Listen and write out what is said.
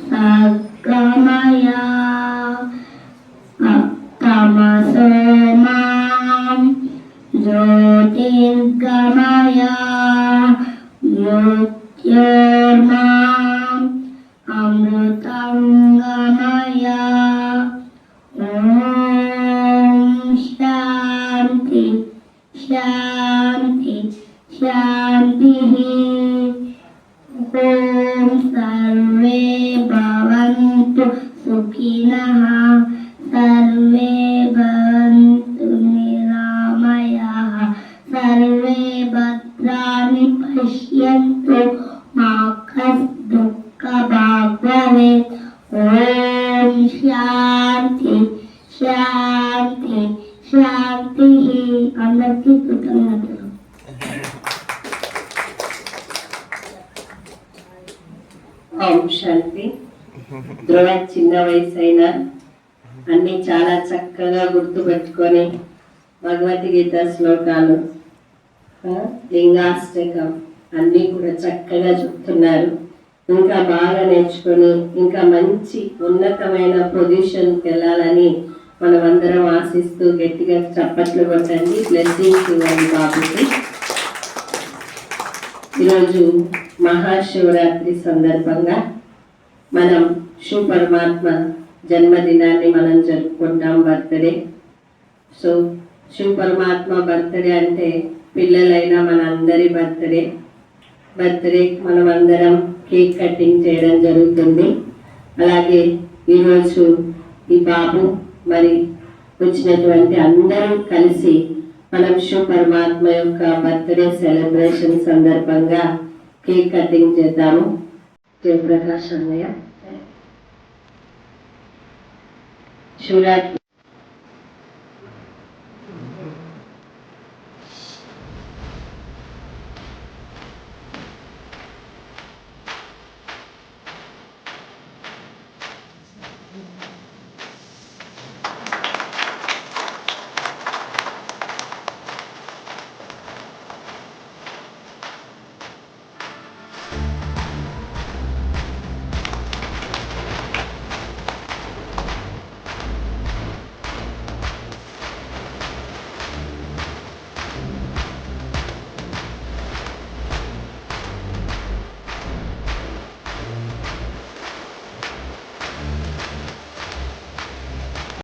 సద్గమయా తమసో మాం జ్యోతిర్గమయా మృత్యోర్మాం అమృతం గమయా. ఓం శాంతి శాంతి శాంతి. ఓం సర్వే భవంతు సుఖినః సర్వే భవంతు నిరామయాః సర్వే భద్రాణి పశ్యంతు మా కశ్చిద్ దుఃఖభాగ్ భవేత్. ఓం శాంతి శాంతి శాంతి. అందరికీ కృతజ్ఞతలు. ఓం శాంతి. ధ్రువ చిన్న వయసు అయినా అన్ని చాలా చక్కగా గుర్తుపెట్టుకొని భగవద్గీత శ్లోకాలు, లింగాష్టకం అన్నీ కూడా చక్కగా చెప్తున్నారు. ఇంకా బాగా నేర్చుకొని ఇంకా మంచి ఉన్నతమైన పొజిషన్కి వెళ్ళాలని మనం అందరం ఆశిస్తూ గట్టిగా చప్పట్లు కొట్టండి. బ్లెస్సింగ్స్ ఇవ్వండి బాబుకి. ఈరోజు మహాశివరాత్రి సందర్భంగా మనం శివ పరమాత్మ జన్మదినాన్ని మనం జరుపుకుంటాం, బర్త్డే. సో శివ పరమాత్మ బర్త్డే అంటే పిల్లలైనా మన అందరి బర్త్డే మనం అందరం కేక్ కటింగ్ చేయడం జరుగుతుంది. అలాగే ఈరోజు ఈ బాబు మరి వచ్చినటువంటి అందరం కలిసి మనం శివ పరమాత్మ యొక్క బర్త్డే సెలబ్రేషన్ సందర్భంగా కేక్ కటింగ్ చేద్దాము. జయప్రకాష్ అన్నయ్య. శివరాత్రి